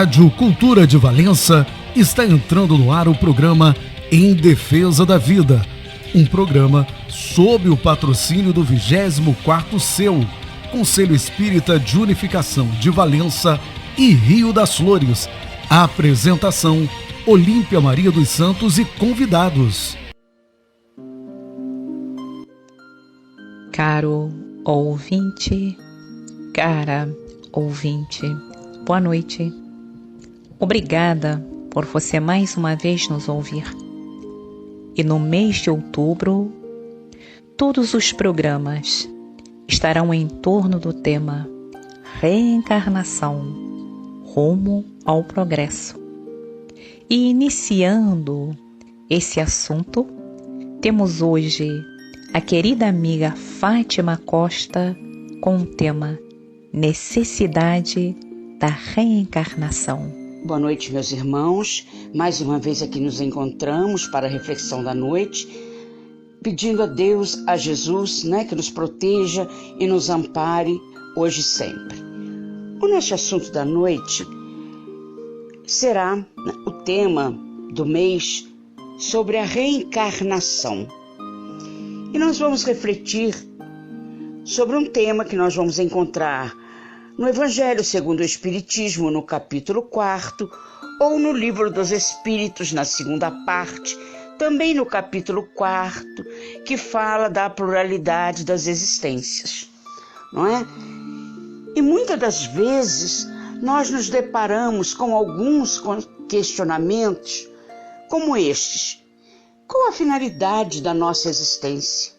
Rádio Cultura de Valença está entrando no ar o programa Em Defesa da Vida, um programa sob o patrocínio do 24º CEU, Conselho Espírita de Unificação de Valença e Rio das Flores. A apresentação, Olímpia Maria dos Santos e convidados. Caro ouvinte, cara ouvinte, boa noite. Obrigada por você mais uma vez nos ouvir. E no mês de outubro, todos os programas estarão em torno do tema Reencarnação, rumo ao progresso. E iniciando esse assunto, temos hoje a querida amiga Fátima Costa com o tema Necessidade da Reencarnação. Boa noite, meus irmãos. Mais uma vez aqui nos encontramos para a reflexão da noite, pedindo a Deus, a Jesus, que nos proteja e nos ampare hoje e sempre. O nosso assunto da noite será o tema do mês sobre a reencarnação. E nós vamos refletir sobre um tema que nós vamos encontrar no Evangelho segundo o Espiritismo, no capítulo 4, ou no Livro dos Espíritos, na segunda parte, também no capítulo 4, que fala da pluralidade das existências, não é? E muitas das vezes nós nos deparamos com alguns questionamentos como estes. Qual a finalidade da nossa existência?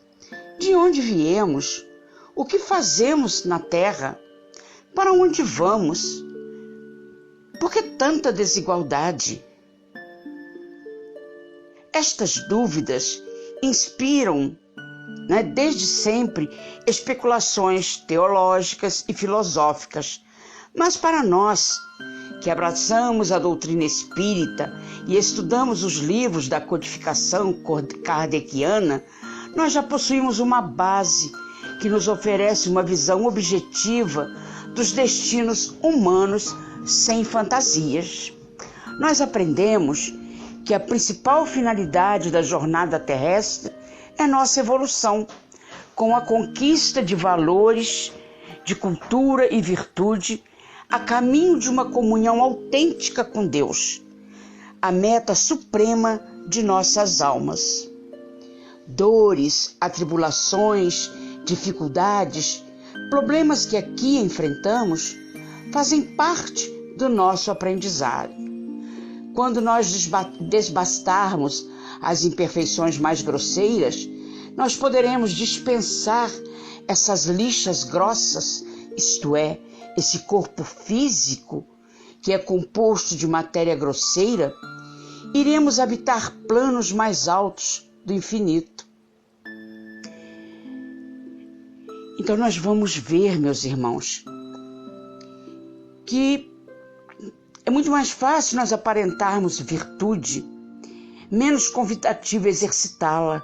De onde viemos? O que fazemos na Terra? Para onde vamos? Por que tanta desigualdade? Estas dúvidas inspiram, desde sempre, especulações teológicas e filosóficas. Mas para nós, que abraçamos a doutrina espírita e estudamos os livros da codificação kardeciana, nós já possuímos uma base que nos oferece uma visão objetiva dos destinos humanos sem fantasias. Nós aprendemos que a principal finalidade da jornada terrestre é nossa evolução, com a conquista de valores, de cultura e virtude, a caminho de uma comunhão autêntica com Deus, a meta suprema de nossas almas. Dores, atribulações, dificuldades, problemas que aqui enfrentamos fazem parte do nosso aprendizado. Quando nós desbastarmos as imperfeições mais grosseiras, nós poderemos dispensar essas lixas grossas, isto é, esse corpo físico, que é composto de matéria grosseira, iremos habitar planos mais altos do infinito. Então nós vamos ver, meus irmãos, que é muito mais fácil nós aparentarmos virtude, menos convidativo exercitá-la.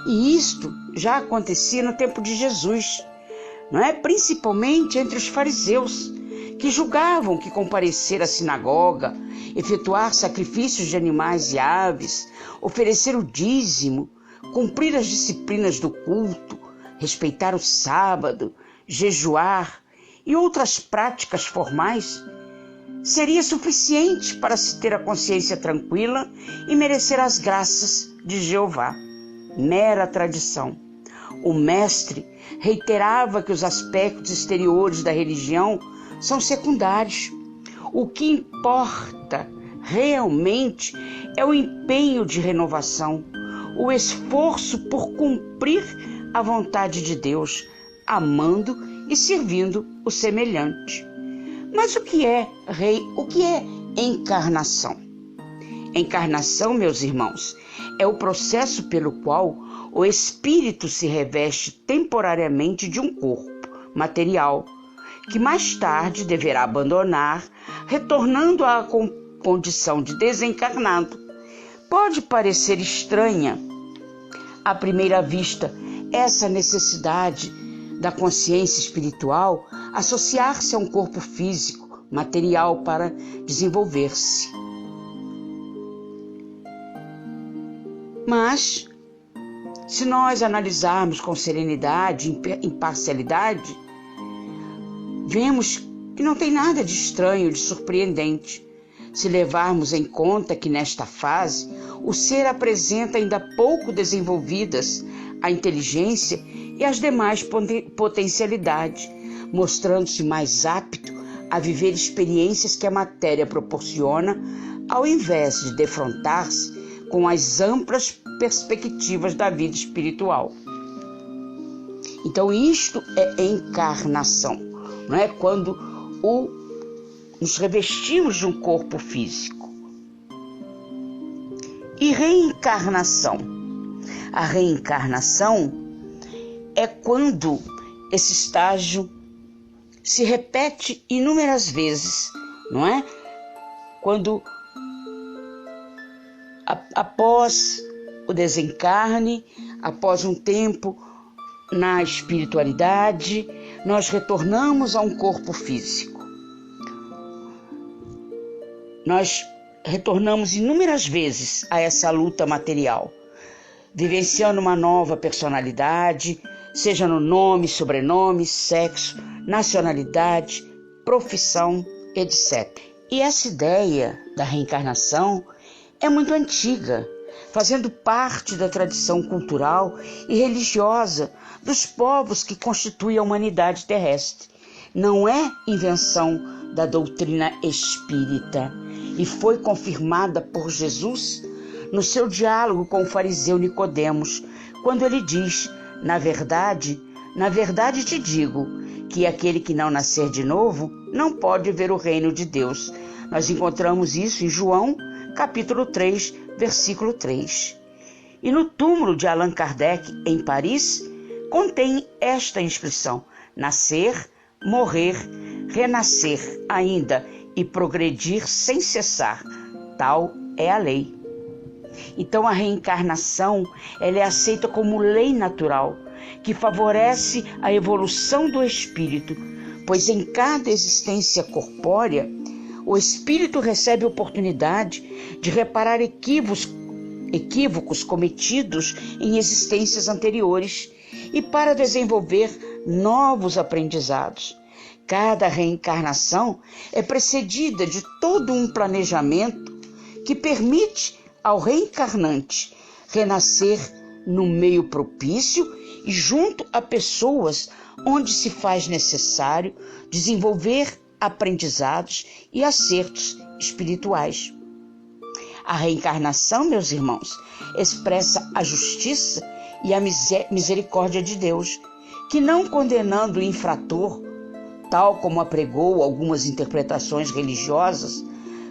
E isto já acontecia no tempo de Jesus, não é? Principalmente entre os fariseus, que julgavam que comparecer à sinagoga, efetuar sacrifícios de animais e aves, oferecer o dízimo, cumprir as disciplinas do culto, respeitar o sábado, jejuar e outras práticas formais, seria suficiente para se ter a consciência tranquila e merecer as graças de Jeová. Mera tradição. O mestre reiterava que os aspectos exteriores da religião são secundários. O que importa realmente é o empenho de renovação, o esforço por cumprir a vontade de Deus, amando e servindo o semelhante. Mas o que é encarnação? Encarnação, meus irmãos, é o processo pelo qual o espírito se reveste temporariamente de um corpo material, que mais tarde deverá abandonar, retornando à condição de desencarnado. Pode parecer estranha, à primeira vista, essa necessidade da consciência espiritual associar-se a um corpo físico material para desenvolver-se. Mas, se nós analisarmos com serenidade e imparcialidade, vemos que não tem nada de estranho, de surpreendente, se levarmos em conta que nesta fase o ser apresenta ainda pouco desenvolvidas a inteligência e as demais potencialidades, mostrando-se mais apto a viver experiências que a matéria proporciona, ao invés de defrontar-se com as amplas perspectivas da vida espiritual. Então isto é encarnação, não é? Quando nos revestimos de um corpo físico. E reencarnação? A reencarnação é quando esse estágio se repete inúmeras vezes, não é? Quando após o desencarne, após um tempo na espiritualidade, nós retornamos a um corpo físico. Nós retornamos inúmeras vezes a essa luta material, vivenciando uma nova personalidade, seja no nome, sobrenome, sexo, nacionalidade, profissão, etc. E essa ideia da reencarnação é muito antiga, fazendo parte da tradição cultural e religiosa dos povos que constituem a humanidade terrestre. Não é invenção da doutrina espírita e foi confirmada por Jesus no seu diálogo com o fariseu Nicodemos, quando ele diz: na verdade te digo que aquele que não nascer de novo não pode ver o reino de Deus. Nós encontramos isso em João, capítulo 3, versículo 3. E no túmulo de Allan Kardec, em Paris, contém esta inscrição: nascer, morrer, renascer ainda e progredir sem cessar. Tal é a lei. Então a reencarnação, ela é aceita como lei natural, que favorece a evolução do espírito, pois em cada existência corpórea, o espírito recebe oportunidade de reparar equívocos cometidos em existências anteriores e para desenvolver novos aprendizados. Cada reencarnação é precedida de todo um planejamento que permite ao reencarnante renascer no meio propício e junto a pessoas onde se faz necessário desenvolver aprendizados e acertos espirituais. A reencarnação, meus irmãos, expressa a justiça e a misericórdia de Deus, que não condenando o infrator, tal como apregou algumas interpretações religiosas,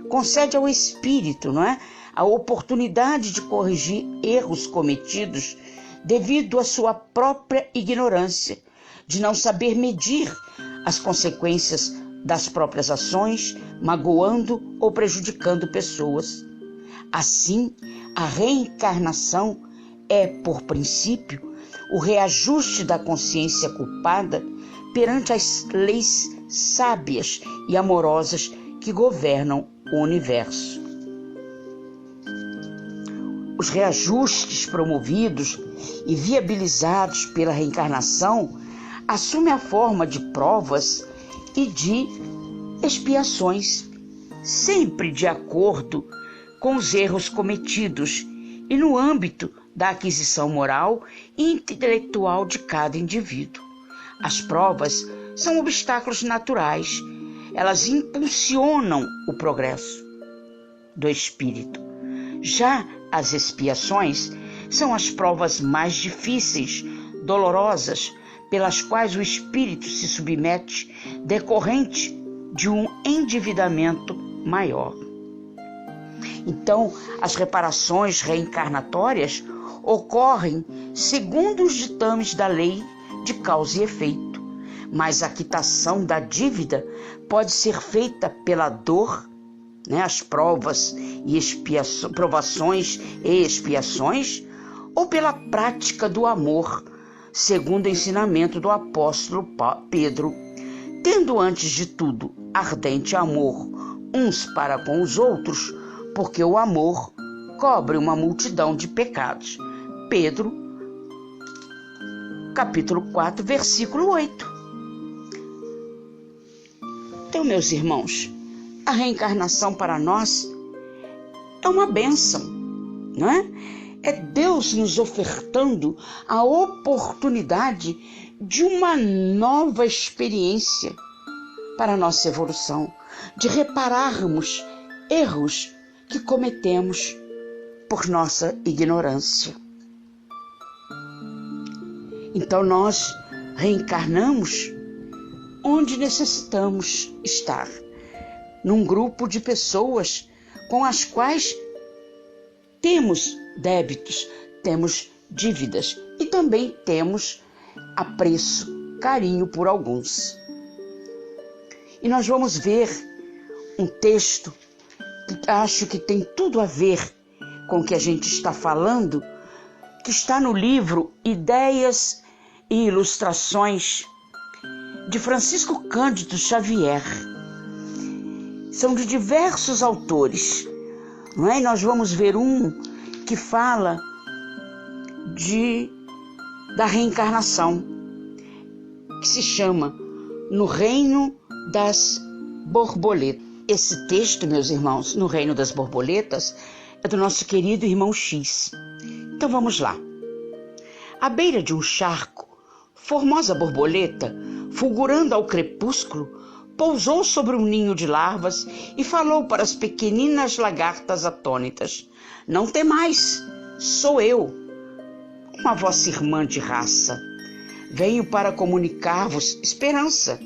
concede ao espírito, não é, a oportunidade de corrigir erros cometidos devido à sua própria ignorância, de não saber medir as consequências das próprias ações, magoando ou prejudicando pessoas. Assim, a reencarnação é, por princípio, o reajuste da consciência culpada perante as leis sábias e amorosas que governam o universo. Os reajustes promovidos e viabilizados pela reencarnação assumem a forma de provas e de expiações, sempre de acordo com os erros cometidos e no âmbito da aquisição moral e intelectual de cada indivíduo. As provas são obstáculos naturais, elas impulsionam o progresso do espírito. Já as expiações são as provas mais difíceis, dolorosas, pelas quais o espírito se submete, decorrente de um endividamento maior. Então, as reparações reencarnatórias ocorrem segundo os ditames da lei de causa e efeito, mas a quitação da dívida pode ser feita pela dor, as provas e provações e expiações, ou pela prática do amor, segundo o ensinamento do apóstolo Pedro, tendo antes de tudo ardente amor uns para com os outros, porque o amor cobre uma multidão de pecados. Pedro, capítulo 4, versículo 8. Então, meus irmãos, a reencarnação para nós é uma bênção, não é? É Deus nos ofertando a oportunidade de uma nova experiência para a nossa evolução, de repararmos erros que cometemos por nossa ignorância. Então nós reencarnamos onde necessitamos estar, num grupo de pessoas com as quais temos débitos, temos dívidas e também temos apreço, carinho por alguns. E nós vamos ver um texto que acho que tem tudo a ver com o que a gente está falando, que está no livro Ideias e Ilustrações, de Francisco Cândido Xavier. São de diversos autores, não é? Nós vamos ver um que fala da reencarnação, que se chama No Reino das Borboletas. Esse texto, meus irmãos, No Reino das Borboletas, é do nosso querido irmão X. Então vamos lá. À beira de um charco, formosa borboleta, fulgurando ao crepúsculo, pousou sobre um ninho de larvas e falou para as pequeninas lagartas atônitas: Não temais, sou eu, uma vossa irmã de raça. Venho para comunicar-vos esperança.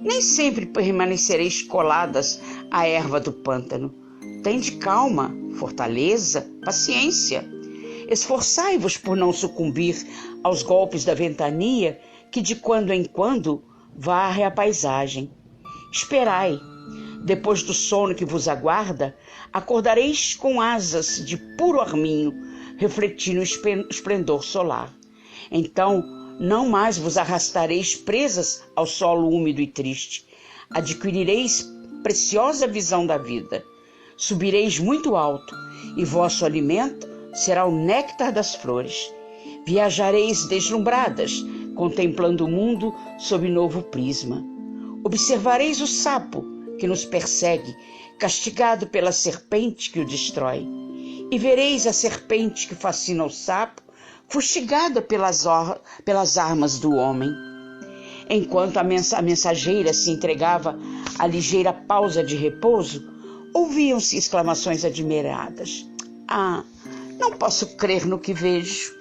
Nem sempre permanecereis coladas à erva do pântano. Tende calma, fortaleza, paciência. Esforçai-vos por não sucumbir aos golpes da ventania que de quando em quando varre a paisagem. Esperai. Depois do sono que vos aguarda, acordareis com asas de puro arminho, refletindo o esplendor solar. Então, não mais vos arrastareis presas ao solo úmido e triste. Adquirireis preciosa visão da vida. Subireis muito alto, e vosso alimento será o néctar das flores. Viajareis deslumbradas, contemplando o mundo sob novo prisma. Observareis o sapo que nos persegue, castigado pela serpente que o destrói. E vereis a serpente que fascina o sapo, fustigada pelas armas do homem. Enquanto a mensageira se entregava à ligeira pausa de repouso, ouviam-se exclamações admiradas. Ah, não posso crer no que vejo.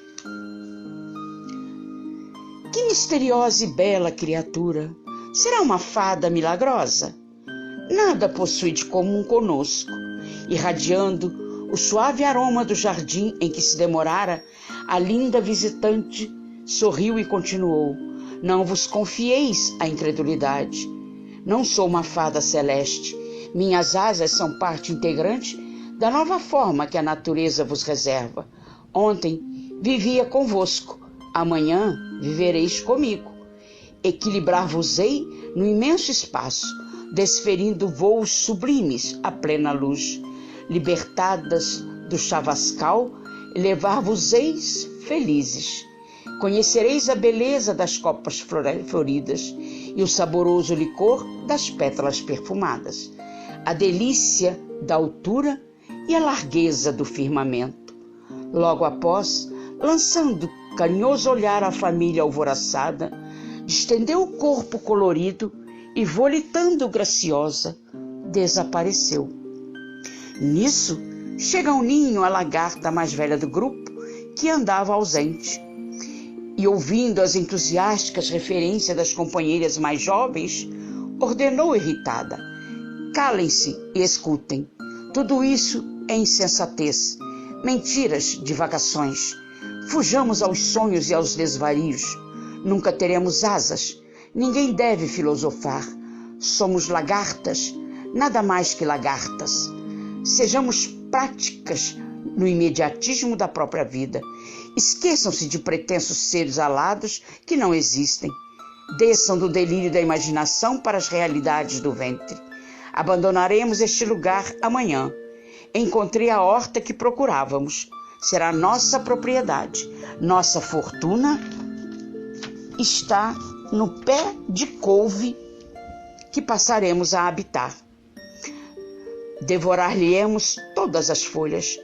Que misteriosa e bela criatura! Será uma fada milagrosa? Nada possui de comum conosco. Irradiando o suave aroma do jardim em que se demorara, a linda visitante sorriu e continuou: Não vos confieis a incredulidade. Não sou uma fada celeste. Minhas asas são parte integrante da nova forma que a natureza vos reserva. Ontem vivia convosco, amanhã vivereis comigo. Equilibrar-vos-ei no imenso espaço, desferindo voos sublimes à plena luz. Libertadas do chavascal, levar-vos-eis felizes. Conhecereis a beleza das copas floridas e o saboroso licor das pétalas perfumadas, a delícia da altura e a largueza do firmamento. Logo após, lançando carinhoso olhar à família alvoroçada, estendeu o corpo colorido e, volitando graciosa, desapareceu. Nisso, chega ao ninho a lagarta mais velha do grupo, que andava ausente. E, ouvindo as entusiásticas referências das companheiras mais jovens, ordenou irritada: Calem-se e escutem. Tudo isso é insensatez, mentiras, divagações. Fujamos aos sonhos e aos desvarios. Nunca teremos asas. Ninguém deve filosofar. Somos lagartas, nada mais que lagartas. Sejamos práticas no imediatismo da própria vida. Esqueçam-se de pretensos seres alados que não existem. Desçam do delírio da imaginação para as realidades do ventre. Abandonaremos este lugar amanhã. Encontrei a horta que procurávamos. Será nossa propriedade. Nossa fortuna está no pé de couve que passaremos a habitar. Devorar-lhe-emos todas as folhas.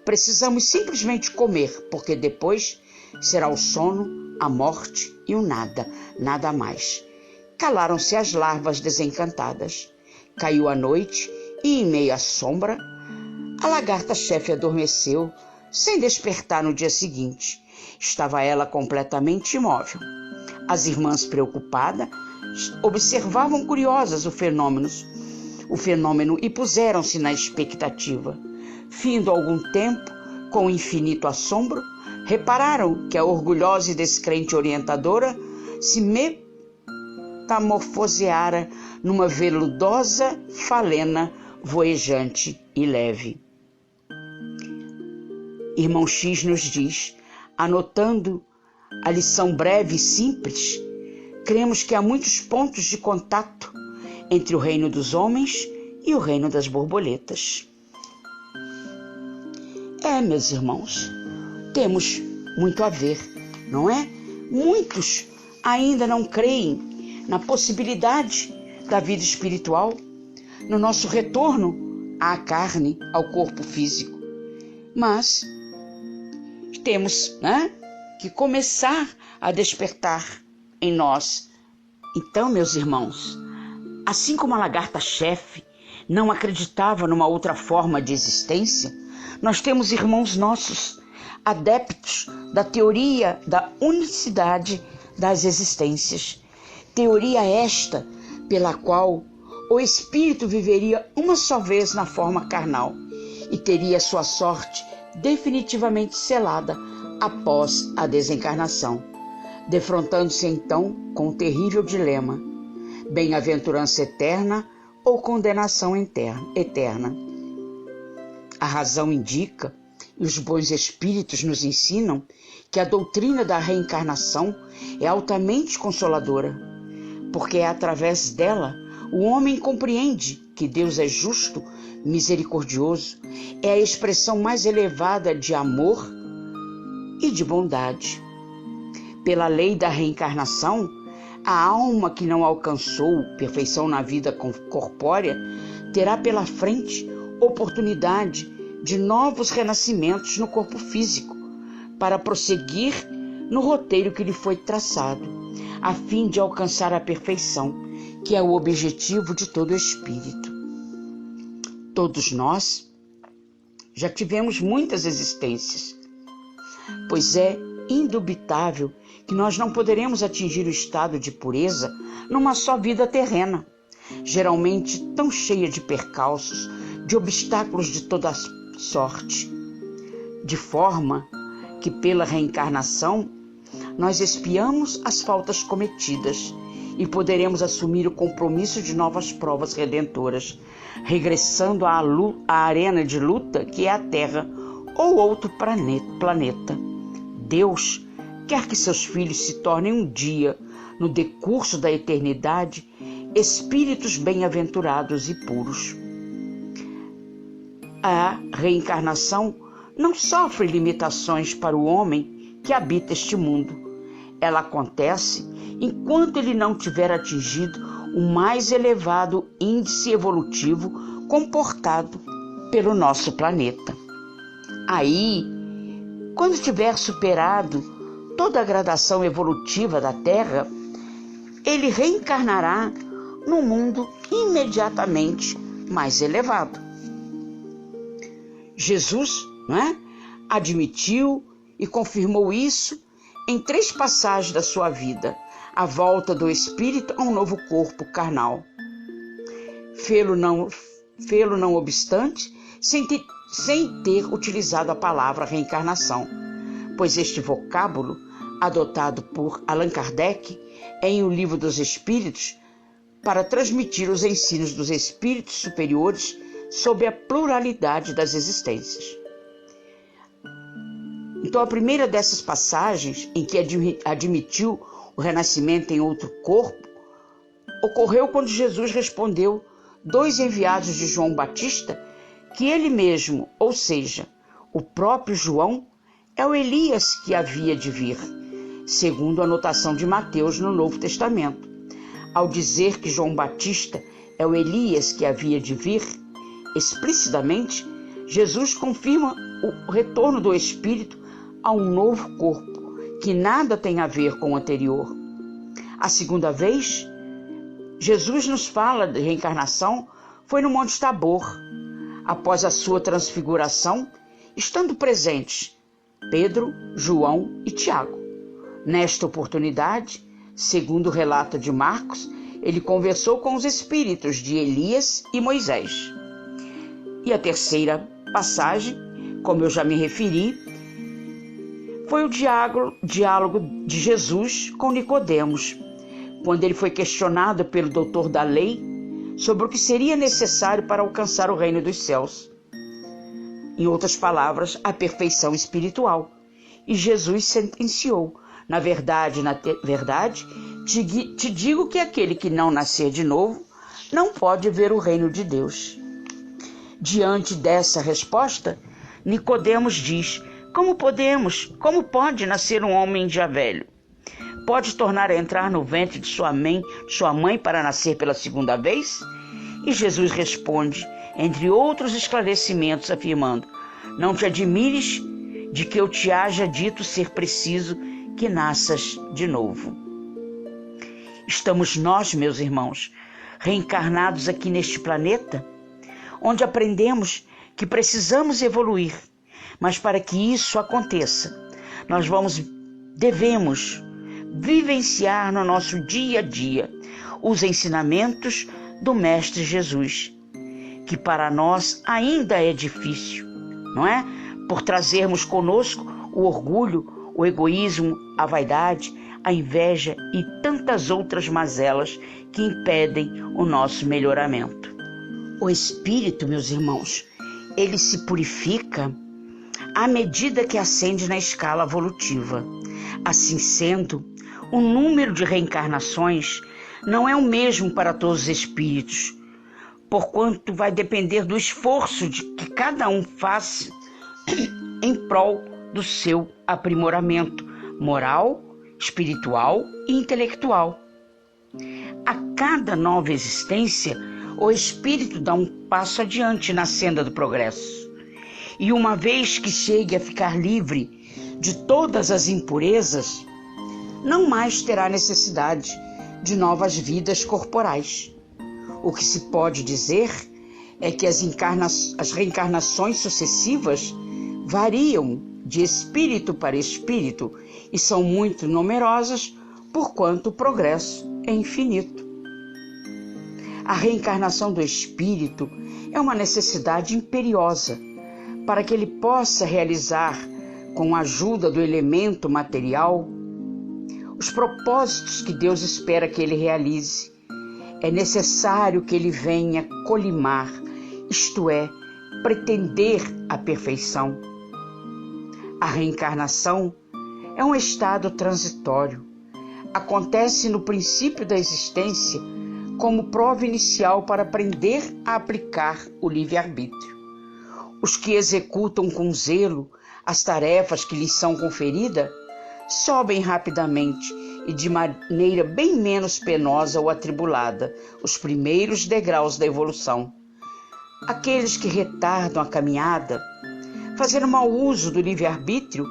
Precisamos simplesmente comer, porque depois será o sono, a morte e o nada, nada mais. Calaram-se as larvas desencantadas. Caiu a noite e, em meio à sombra, a lagarta-chefe adormeceu, sem despertar no dia seguinte. Estava ela completamente imóvel. As irmãs, preocupadas, observavam curiosas o fenômeno e puseram-se na expectativa. Findo algum tempo, com infinito assombro, repararam que a orgulhosa e descrente orientadora se metamorfoseara numa veludosa falena voejante e leve. Irmão X nos diz, anotando a lição breve e simples, cremos que há muitos pontos de contato entre o reino dos homens e o reino das borboletas. Meus irmãos, temos muito a ver, não é? Muitos ainda não creem na possibilidade da vida espiritual, no nosso retorno à carne, ao corpo físico. Mas temos, que começar a despertar em nós. Então, meus irmãos, assim como a lagarta-chefe não acreditava numa outra forma de existência, nós temos irmãos nossos, adeptos da teoria da unicidade das existências. Teoria esta pela qual o espírito viveria uma só vez na forma carnal e teria sua sorte definitivamente selada após a desencarnação, defrontando-se então com o terrível dilema: bem-aventurança eterna ou condenação eterna. A razão indica, e os bons espíritos nos ensinam, que a doutrina da reencarnação é altamente consoladora, porque é através dela o homem compreende que Deus é justo, misericordioso, é a expressão mais elevada de amor e de bondade. Pela lei da reencarnação, a alma que não alcançou perfeição na vida corpórea terá pela frente oportunidade de novos renascimentos no corpo físico, para prosseguir no roteiro que lhe foi traçado, a fim de alcançar a perfeição, que é o objetivo de todo espírito. Todos nós já tivemos muitas existências, pois é indubitável que nós não poderemos atingir o estado de pureza numa só vida terrena, geralmente tão cheia de percalços, de obstáculos de toda sorte, de forma que pela reencarnação nós expiamos as faltas cometidas e poderemos assumir o compromisso de novas provas redentoras, regressando à arena de luta que é a Terra ou outro planeta. Deus quer que seus filhos se tornem um dia, no decurso da eternidade, espíritos bem-aventurados e puros. A reencarnação não sofre limitações para o homem que habita este mundo. Ela acontece enquanto ele não tiver atingido o mais elevado índice evolutivo comportado pelo nosso planeta. Aí, quando tiver superado toda a gradação evolutiva da Terra, ele reencarnará no mundo imediatamente mais elevado. Jesus, admitiu e confirmou isso em 3 passagens da sua vida: a volta do espírito a um novo corpo carnal. Fê-lo não obstante, sem ter utilizado a palavra reencarnação, pois este vocábulo, adotado por Allan Kardec em O Livro dos Espíritos, para transmitir os ensinos dos espíritos superiores sobre a pluralidade das existências. Então, a primeira dessas passagens, em que admitiu O renascimento em outro corpo ocorreu quando Jesus respondeu 2 enviados de João Batista que ele mesmo, ou seja, o próprio João, é o Elias que havia de vir, segundo a anotação de Mateus no Novo Testamento. Ao dizer que João Batista é o Elias que havia de vir, explicitamente, Jesus confirma o retorno do Espírito a um novo corpo, que nada tem a ver com o anterior. A segunda vez, Jesus nos fala de reencarnação foi no Monte Tabor, após a sua transfiguração, estando presentes Pedro, João e Tiago. Nesta oportunidade, segundo o relato de Marcos, ele conversou com os espíritos de Elias e Moisés. E a terceira passagem, como eu já me referi, foi o diálogo de Jesus com Nicodemos, quando ele foi questionado pelo doutor da lei sobre o que seria necessário para alcançar o reino dos céus. Em outras palavras, a perfeição espiritual. E Jesus sentenciou: na verdade, te digo que aquele que não nascer de novo não pode ver o reino de Deus. Diante dessa resposta, Nicodemos diz: como pode nascer um homem já velho? Pode tornar a entrar no ventre de sua mãe para nascer pela segunda vez? E Jesus responde, entre outros esclarecimentos, afirmando: não te admires de que eu te haja dito ser preciso que nasças de novo. Estamos nós, meus irmãos, reencarnados aqui neste planeta, onde aprendemos que precisamos evoluir, mas para que isso aconteça, nós devemos vivenciar no nosso dia a dia os ensinamentos do Mestre Jesus, que para nós ainda é difícil, não é? Por trazermos conosco o orgulho, o egoísmo, a vaidade, a inveja e tantas outras mazelas que impedem o nosso melhoramento. O espírito, meus irmãos, ele se purifica à medida que ascende na escala evolutiva. Assim sendo, o número de reencarnações não é o mesmo para todos os espíritos, porquanto vai depender do esforço que cada um faz em prol do seu aprimoramento moral, espiritual e intelectual. A cada nova existência, o espírito dá um passo adiante na senda do progresso. E uma vez que chegue a ficar livre de todas as impurezas, não mais terá necessidade de novas vidas corporais. O que se pode dizer é que as reencarnações sucessivas variam de espírito para espírito e são muito numerosas, porquanto o progresso é infinito. A reencarnação do espírito é uma necessidade imperiosa para que ele possa realizar, com a ajuda do elemento material, os propósitos que Deus espera que ele realize. É necessário que ele venha colimar, isto é, pretender a perfeição. A reencarnação é um estado transitório. Acontece no princípio da existência como prova inicial para aprender a aplicar o livre-arbítrio. Os que executam com zelo as tarefas que lhes são conferidas sobem rapidamente e de maneira bem menos penosa ou atribulada os primeiros degraus da evolução. Aqueles que retardam a caminhada, fazendo mau uso do livre-arbítrio,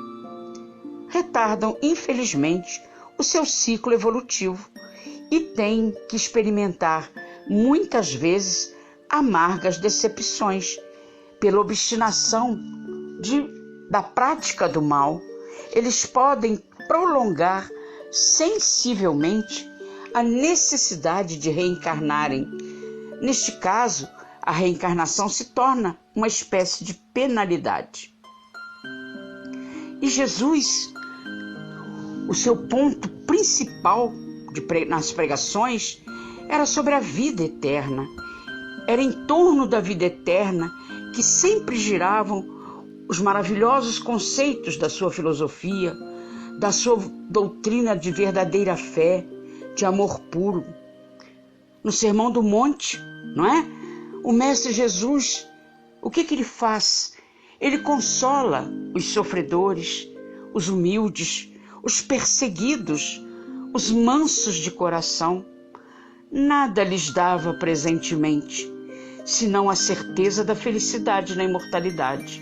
retardam, infelizmente, o seu ciclo evolutivo e têm que experimentar, muitas vezes, amargas decepções pela obstinação da prática do mal. Eles podem prolongar sensivelmente a necessidade de reencarnarem. Neste caso, a reencarnação se torna uma espécie de penalidade. E Jesus, o seu ponto principal nas pregações era sobre a vida eterna. Era em torno da vida eterna que sempre giravam os maravilhosos conceitos da sua filosofia, da sua doutrina de verdadeira fé, de amor puro. No Sermão do Monte, não é? O Mestre Jesus, o que ele faz? Ele consola os sofredores, os humildes, os perseguidos, os mansos de coração. Nada lhes dava presentemente, senão a certeza da felicidade na imortalidade.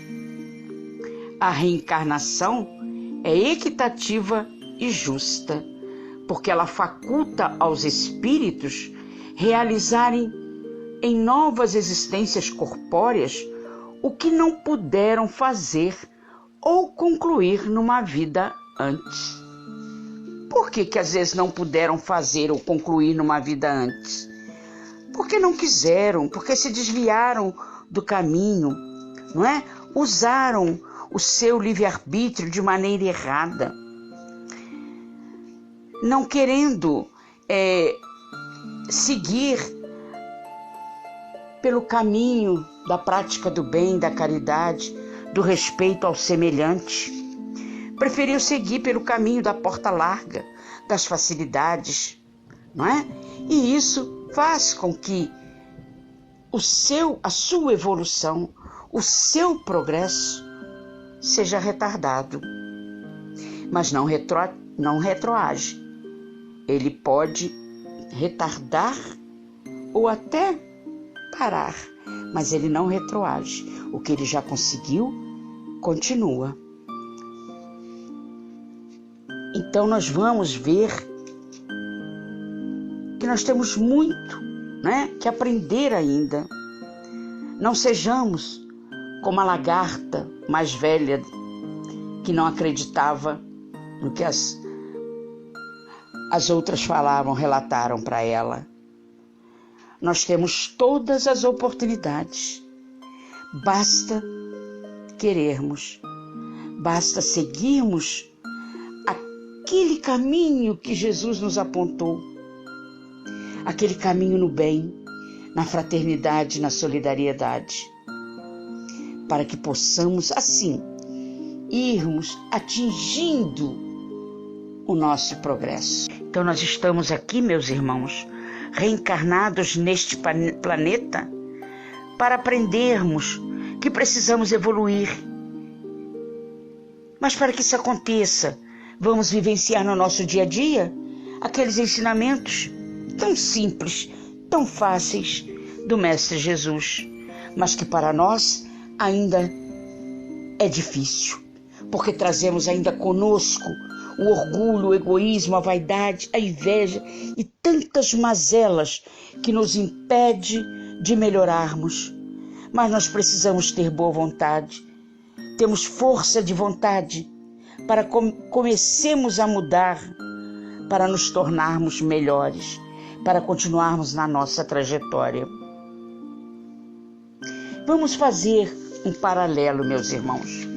A reencarnação é equitativa e justa, porque ela faculta aos espíritos realizarem em novas existências corpóreas o que não puderam fazer ou concluir numa vida antes. Por que às vezes não puderam fazer ou concluir numa vida antes? Porque não quiseram, porque se desviaram do caminho, não é? Usaram o seu livre-arbítrio de maneira errada, não querendo seguir pelo caminho da prática do bem, da caridade, do respeito ao semelhante. Preferiu seguir pelo caminho da porta larga, das facilidades, não é? E isso faz com que a sua evolução, o seu progresso seja retardado. Mas não retroage. Ele pode retardar ou até parar, mas ele não retroage. O que ele já conseguiu, continua. Então nós vamos ver que nós temos muito, né, que aprender ainda. Não sejamos como a lagarta mais velha que não acreditava no que as outras relataram para ela. Nós temos todas as oportunidades. Basta querermos, basta seguirmos aquele caminho que Jesus nos apontou, aquele caminho no bem, na fraternidade, na solidariedade, para que possamos, assim, irmos atingindo o nosso progresso. Então nós estamos aqui, meus irmãos, reencarnados neste planeta para aprendermos que precisamos evoluir. Mas para que isso aconteça, vamos vivenciar no nosso dia a dia aqueles ensinamentos tão simples, tão fáceis do Mestre Jesus, mas que para nós ainda é difícil, porque trazemos ainda conosco o orgulho, o egoísmo, a vaidade, a inveja e tantas mazelas que nos impedem de melhorarmos. Mas nós precisamos ter boa vontade, temos força de vontade para comecemos a mudar, para nos tornarmos melhores, para continuarmos na nossa trajetória. Vamos fazer um paralelo, meus irmãos.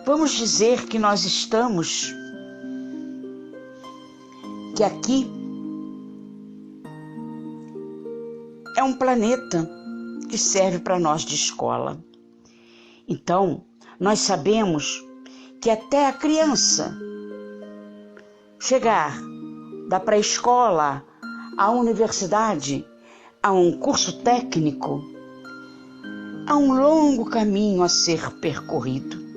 Vamos dizer que nós estamos, que aqui é um planeta que serve para nós de escola. Então, nós sabemos que até a criança chegar da pré-escola à universidade, a um curso técnico, há um longo caminho a ser percorrido.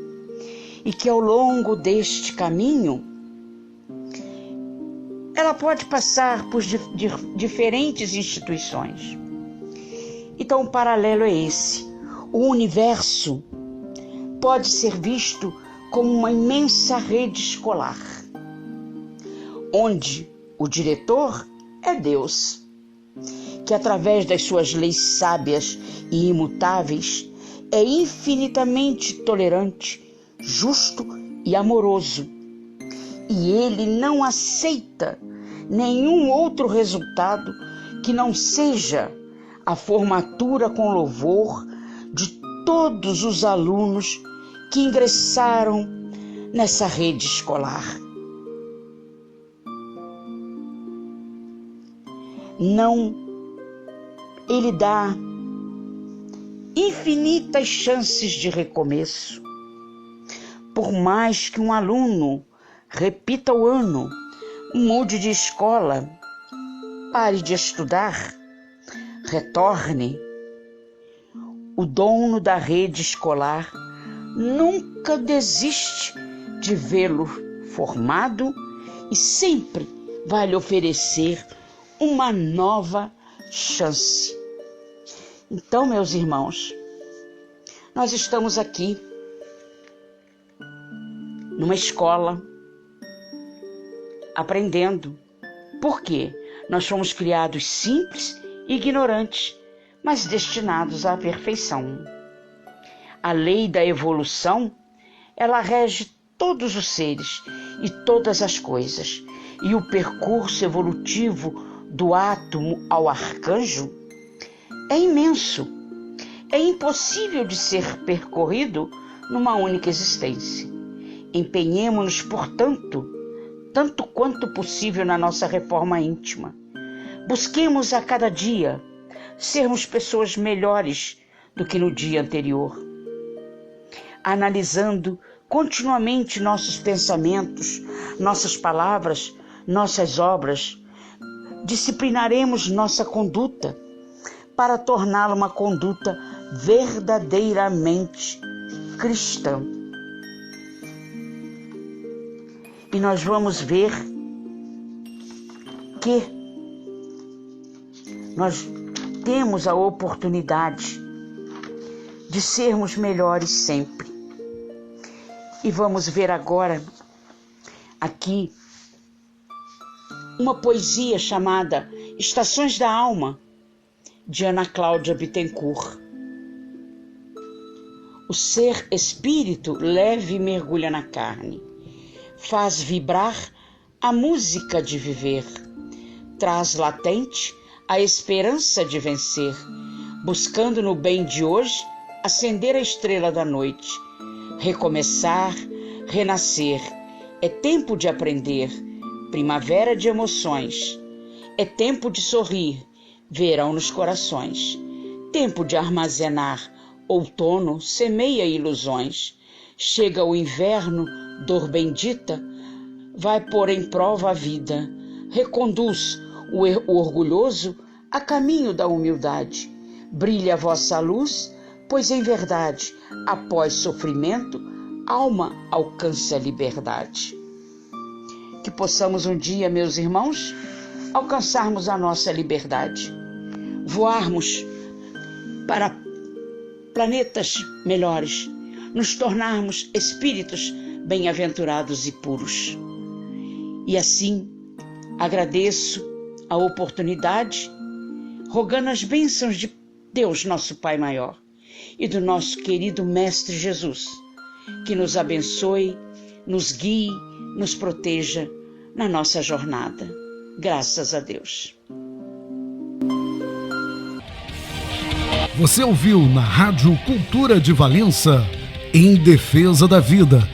E que ao longo deste caminho, ela pode passar por diferentes instituições. Então o paralelo é esse. O universo pode ser visto como uma imensa rede escolar, onde o diretor é Deus, que através das suas leis sábias e imutáveis é infinitamente tolerante, justo e amoroso, e ele não aceita nenhum outro resultado que não seja a formatura com louvor de todos os alunos que ingressaram nessa rede escolar. Não, ele dá infinitas chances de recomeço, por mais que um aluno repita o ano, mude de escola, pare de estudar, retorne, o dono da rede escolar nunca desiste de vê-lo formado e sempre vai lhe oferecer uma nova chance. Então, meus irmãos, nós estamos aqui numa escola aprendendo. Por quê? Nós fomos criados simples e ignorantes, mas destinados à perfeição. A lei da evolução, ela rege todos os seres e todas as coisas. E o percurso evolutivo do átomo ao arcanjo é imenso. É impossível de ser percorrido numa única existência. Empenhemo-nos, portanto, tanto quanto possível na nossa reforma íntima. Busquemos a cada dia sermos pessoas melhores do que no dia anterior. Analisando continuamente nossos pensamentos, nossas palavras, nossas obras, disciplinaremos nossa conduta para torná-la uma conduta verdadeiramente cristã. E nós vamos ver que nós temos a oportunidade de sermos melhores sempre. E vamos ver agora aqui uma poesia chamada Estações da Alma, de Ana Cláudia Bittencourt. O ser espírito leve mergulha na carne, faz vibrar a música de viver, traz latente a esperança de vencer, buscando no bem de hoje acender a estrela da noite, recomeçar, renascer. É tempo de aprender, primavera de emoções. É tempo de sorrir, verão nos corações. Tempo de armazenar, outono semeia ilusões. Chega o inverno, dor bendita, vai pôr em prova a vida. Reconduz o orgulhoso a caminho da humildade. Brilha a vossa luz, pois em verdade, após sofrimento, alma alcança a liberdade. Que possamos um dia, meus irmãos, alcançarmos a nossa liberdade, voarmos para planetas melhores, nos tornarmos espíritos bem-aventurados e puros. E assim, agradeço a oportunidade, rogando as bênçãos de Deus, nosso Pai maior, e do nosso querido Mestre Jesus, que nos abençoe, nos guie, nos proteja na nossa jornada. Graças a Deus. Você ouviu na Rádio Cultura de Valença, Em Defesa da Vida,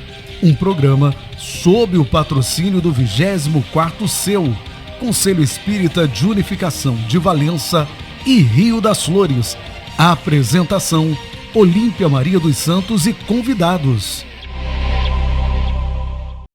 um programa sob o patrocínio do 24º CEU, Conselho Espírita de Unificação de Valença e Rio das Flores. A apresentação, Olímpia Maria dos Santos e convidados.